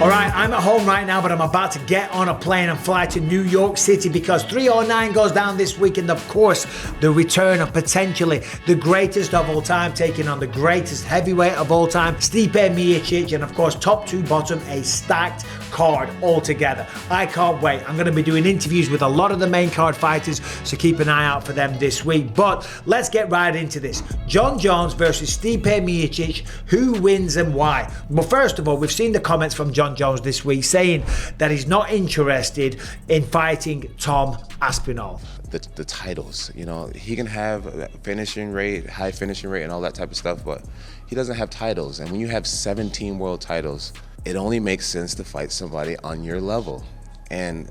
All right, I'm at home right now, but I'm about to get on a plane and fly to New York City because 309 goes down this weekend. Of course, the return of potentially the greatest of all time, taking on the greatest heavyweight of all time, Stipe Miocic, and of course, top to bottom, a stacked card altogether. I can't wait. I'm going to be doing interviews with a lot of the main card fighters, so keep an eye out for them this week. But let's get right into this. Jon Jones versus Stipe Miocic. Who wins and why? Well, first of all, we've seen the comments from Jon Jones this week saying that he's not interested in fighting Tom Aspinall. The titles, you know, he can have a finishing rate, high finishing rate and all that type of stuff, but he doesn't have titles. And when you have 17 world titles, it only makes sense to fight somebody on your level. And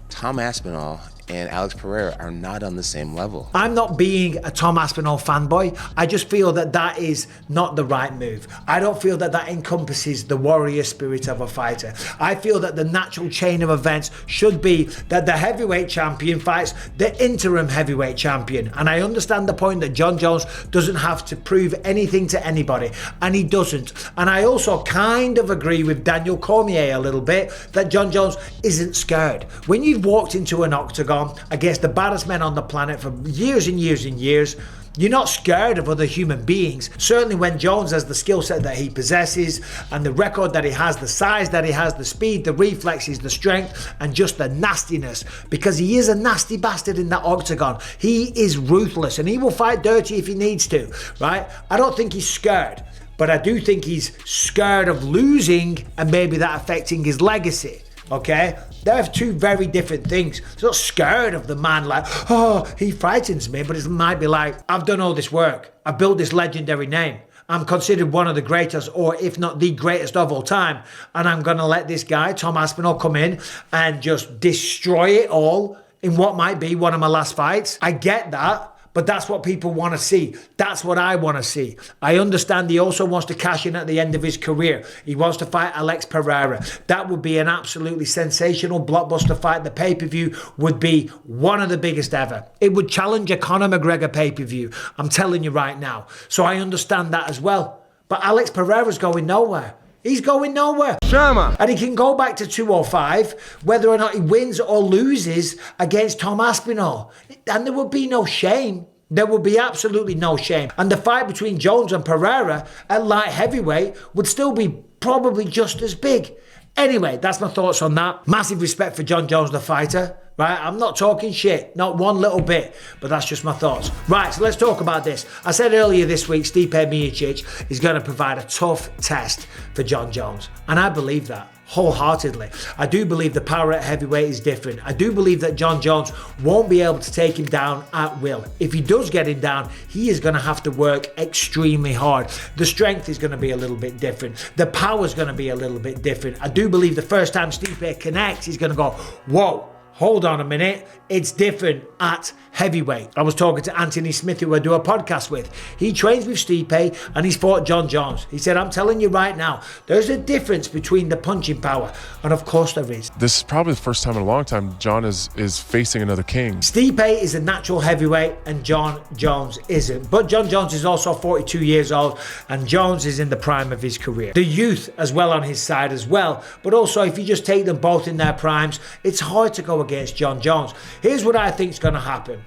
Tom Aspinall and Alex Pereira are not on the same level. I'm not being a Tom Aspinall fanboy. I just feel that that is not the right move. I don't feel that that encompasses the warrior spirit of a fighter. I feel that the natural chain of events should be that the heavyweight champion fights the interim heavyweight champion. And I understand the point that Jon Jones doesn't have to prove anything to anybody, and he doesn't. And I also kind of agree with Daniel Cormier a little bit that Jon Jones isn't scared. When you've walked into an octagon against the baddest men on the planet for years and years and years, you're not scared of other human beings. Certainly when Jones has the skill set that he possesses and the record that he has, the size that he has, the speed, the reflexes, the strength, and just the nastiness, because he is a nasty bastard in that octagon. He is ruthless and he will fight dirty if he needs to, right? I don't think he's scared, but I do think he's scared of losing and maybe that affecting his legacy. Okay, they're two very different things. He's not scared of the man like, oh, he frightens me, but it might be like, I've done all this work. I've built this legendary name. I'm considered one of the greatest, or if not the greatest of all time. And I'm going to let this guy, Tom Aspinall, come in and just destroy it all in what might be one of my last fights. I get that. But that's what people want to see. That's what I want to see. I understand he also wants to cash in at the end of his career. He wants to fight Alex Pereira. That would be an absolutely sensational blockbuster fight. The pay-per-view would be one of the biggest ever. It would challenge a Conor McGregor pay-per-view. I'm telling you right now. So I understand that as well. But Alex Pereira's going nowhere. He's going nowhere. Sherman. And he can go back to 205, whether or not he wins or loses against Tom Aspinall. And there would be no shame. There would be absolutely no shame. And the fight between Jones and Pereira at light heavyweight would still be probably just as big. Anyway, that's my thoughts on that. Massive respect for Jon Jones, the fighter. Right, I'm not talking shit, not one little bit, but that's just my thoughts. Right, so let's talk about this. I said earlier this week, Stipe Miocic is going to provide a tough test for Jon Jones, and I believe that wholeheartedly. I do believe the power at heavyweight is different. I do believe that Jon Jones won't be able to take him down at will. If he does get him down, he is going to have to work extremely hard. The strength is going to be a little bit different. The power is going to be a little bit different. I do believe the first time Stipe connects, he's going to go, whoa. Hold on a minute, it's different at heavyweight. I was talking to Anthony Smith, who I do a podcast with. He trains with Stipe and he's fought Jon Jones. He said, I'm telling you right now, there's a difference between the punching power. And of course there is. This is probably the first time in a long time Jon is facing another king. Stipe is a natural heavyweight and Jon Jones isn't. But Jon Jones is also 42 years old and Jones is in the prime of his career. The youth as well on his side as well. But also if you just take them both in their primes, it's hard to go against Jon Jones. Here's what I think is going to happen.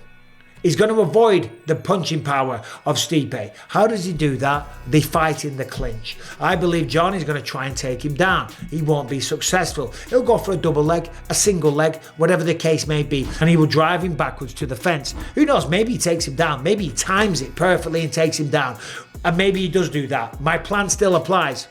He's going to avoid the punching power of Stipe. How does he do that? They fight in the clinch. I believe Jon is going to try and take him down. He won't be successful. He'll go for a double leg, a single leg, whatever the case may be, and he will drive him backwards to the fence. Who knows? Maybe he takes him down. Maybe he times it perfectly and takes him down. And maybe he does do that. My plan still applies.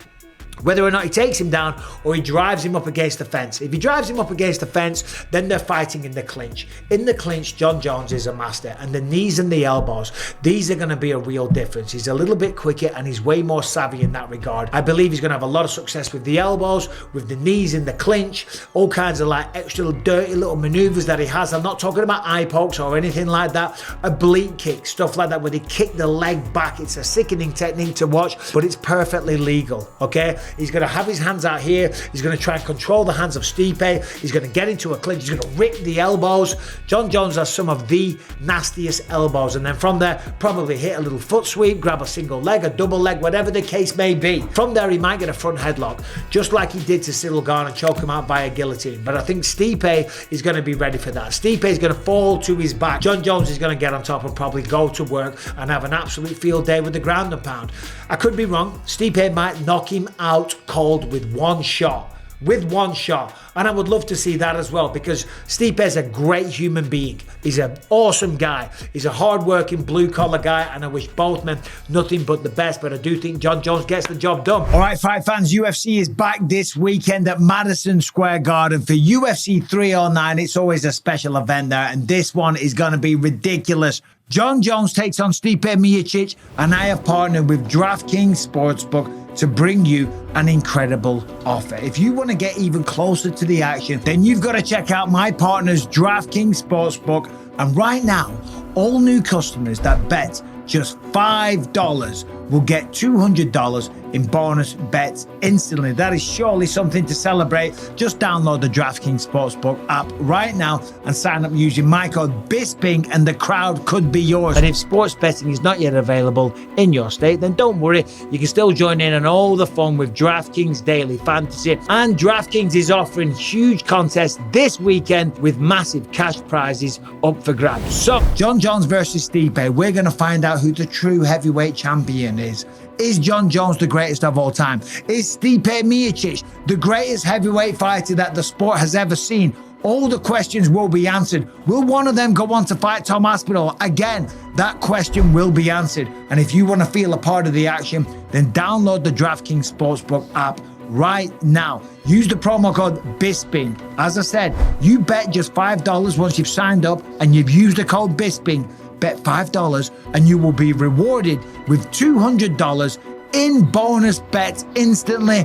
Whether or not he takes him down or he drives him up against the fence. If he drives him up against the fence, then they're fighting in the clinch. In the clinch, Jon Jones is a master. And the knees and the elbows, these are going to be a real difference. He's a little bit quicker and he's way more savvy in that regard. I believe he's going to have a lot of success with the elbows, with the knees in the clinch, all kinds of like extra dirty little maneuvers that he has. I'm not talking about eye pokes or anything like that. Oblique kick, stuff like that, where they kick the leg back. It's a sickening technique to watch, but it's perfectly legal, okay? He's going to have his hands out here. He's going to try and control the hands of Stipe. He's going to get into a clinch. He's going to rip the elbows. Jon Jones has some of the nastiest elbows. And then from there, probably hit a little foot sweep, grab a single leg, a double leg, whatever the case may be. From there, he might get a front headlock, just like he did to Cyril Gane and choke him out by a guillotine. But I think Stipe is going to be ready for that. Stipe is going to fall to his back. Jon Jones is going to get on top and probably go to work and have an absolute field day with the ground and pound. I could be wrong. Stipe might knock him out cold with one shot. And I would love to see that as well, because Stipe is a great human being. He's an awesome guy. He's a hard-working, blue-collar guy, and I wish both men nothing but the best, but I do think Jon Jones gets the job done. All right, fight fans, UFC is back this weekend at Madison Square Garden for UFC 309. It's always a special event there, and this one is going to be ridiculous. Jon Jones takes on Stipe Miocic, and I have partnered with DraftKings Sportsbook to bring you an incredible offer. If you want to get even closer to the action, then you've got to check out my partners, DraftKings Sportsbook. And right now, all new customers that bet just $5 will get $200 in bonus bets instantly. That is surely something to celebrate. Just download the DraftKings Sportsbook app right now and sign up using my code Bisping, and the crowd could be yours. And if sports betting is not yet available in your state, then don't worry. You can still join in on all the fun with DraftKings Daily Fantasy. And DraftKings is offering huge contests this weekend with massive cash prizes up for grabs. So, Jon Jones versus Stipe. We're going to find out who the true heavyweight champion is. Is Jon Jones the greatest of all time? Is Stipe Miocic the greatest heavyweight fighter that the sport has ever seen? All the questions will be answered. Will one of them go on to fight Tom Aspinall? Again, that question will be answered. And if you want to feel a part of the action, then download the DraftKings Sportsbook app right now. Use the promo code Bisping. As I said, you bet just $5 once you've signed up and you've used the code Bisping. Bet $5 and you will be rewarded with $200 in bonus bets instantly,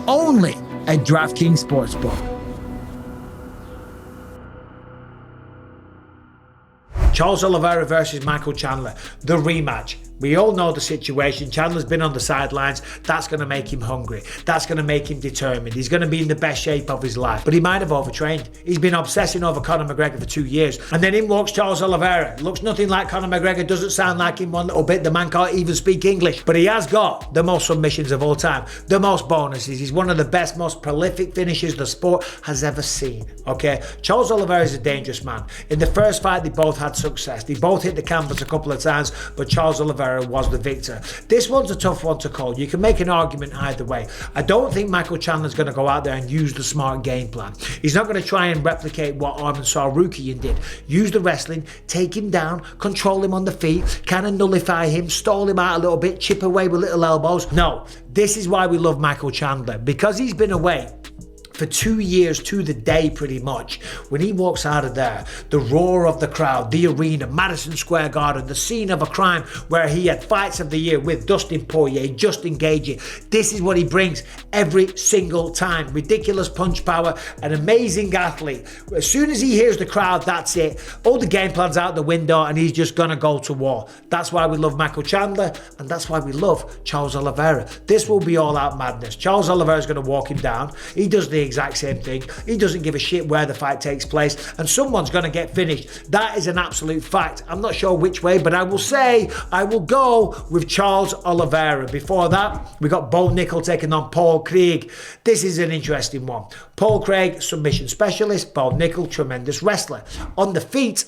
only at DraftKings Sportsbook. Charles Oliveira versus Michael Chandler, the rematch. We all know the situation. Chandler's been on the sidelines. That's going to make him hungry. That's going to make him determined. He's going to be in the best shape of his life. But he might have overtrained. He's been obsessing over Conor McGregor for 2 years. And then in walks Charles Oliveira. Looks nothing like Conor McGregor. Doesn't sound like him one little bit. The man can't even speak English. But he has got the most submissions of all time. The most bonuses. He's one of the best, most prolific finishers the sport has ever seen. Okay? Charles Oliveira is a dangerous man. In the first fight, they both had success. They both hit the canvas a couple of times, but Charles Oliveira was the victor. This one's a tough one to call. You can make an argument either way. I don't think Michael Chandler's going to go out there and use the smart game plan. He's not going to try and replicate what Arman Tsarukyan did. Use the wrestling, take him down, control him on the feet, kind of nullify him, stall him out a little bit, chip away with little elbows. No, this is why we love Michael Chandler, because he's been away for 2 years to the day pretty much. When he walks out of there, the roar of the crowd, the arena, Madison Square Garden, the scene of a crime where he had fights of the year with Dustin Poirier, Justin Gaethje. This is what he brings every single time. Ridiculous punch power, an amazing athlete. As soon as he hears the crowd, that's it. All the game plan's out the window and he's just gonna go to war. That's why we love Michael Chandler, and that's why we love Charles Oliveira. This will be all out madness. Charles Oliveira's gonna walk him down. He does the exact same thing. He doesn't give a shit where the fight takes place, and someone's going to get finished. That is an absolute fact. I'm not sure which way, but I will say I will go with Charles Oliveira. Before that, we got Bo Nickel taking on Paul Craig. This is an interesting one. Paul Craig, submission specialist. Bo Nickel, tremendous wrestler. On the feet,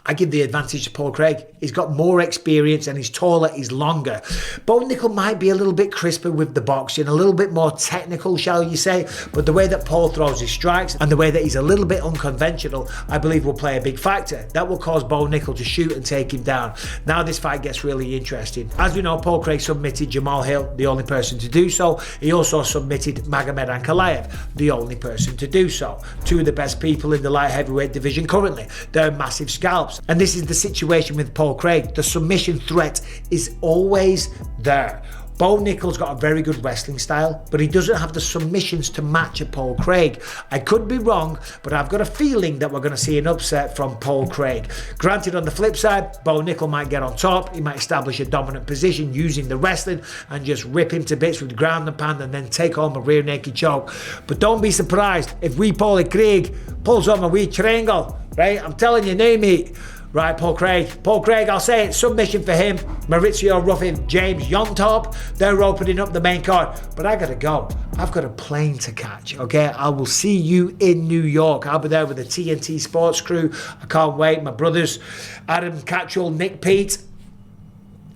I give the advantage to Paul Craig. He's got more experience and he's taller, he's longer. Bo Nickel might be a little bit crisper with the boxing, a little bit more technical, shall you say, but the way that Paul throws his strikes and the way that he's a little bit unconventional, I believe will play a big factor. That will cause Bo Nickel to shoot and take him down. Now this fight gets really interesting. As we know, Paul Craig submitted Jamal Hill, the only person to do so. He also submitted Magomed Ankalaev, the only person to do so. Two of the best people in the light heavyweight division currently. They're massive scalps. And this is the situation with Paul Craig. The submission threat is always there. Bo Nickal's got a very good wrestling style, but he doesn't have the submissions to match a Paul Craig. I could be wrong, but I've got a feeling that we're going to see an upset from Paul Craig. Granted, on the flip side, Bo Nickal might get on top. He might establish a dominant position using the wrestling and just rip him to bits with ground and pound and then take home a rear naked choke. But don't be surprised if Paul Craig pulls on a wee triangle, right? I'm telling you, name it. Right, Paul Craig, I'll say it, submission for him. Maurizio Ruffin, James Yontop, they're opening up the main card. But I gotta go. I've got a plane to catch, okay? I will see you in New York. I'll be there with the TNT Sports crew. I can't wait. My brothers, Adam Catchell, Nick Pete.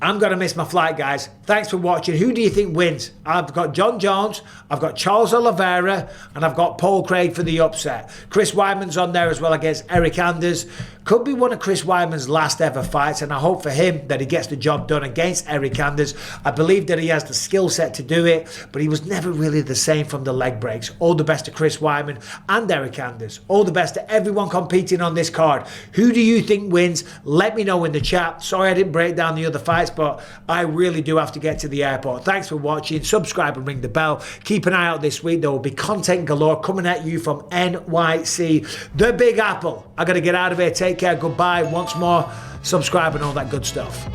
I'm going to miss my flight, guys. Thanks for watching. Who do you think wins? I've got John Jones, I've got Charles Oliveira, and I've got Paul Craig for the upset. Chris Weidman's on there as well against Eric Anders. Could be one of Chris Weidman's last ever fights, and I hope for him that he gets the job done against Eric Anders. I believe that he has the skill set to do it, but he was never really the same from the leg breaks. All the best to Chris Weidman and Eric Anders. All the best to everyone competing on this card. Who do you think wins? Let me know in the chat. Sorry I didn't break down the other fights, but I really do have to get to the airport. Thanks for watching. Subscribe and ring the bell. Keep an eye out this week. There will be content galore coming at you from NYC, the Big Apple. I got to get out of here. Take care. Goodbye. Once more, subscribe and all that good stuff.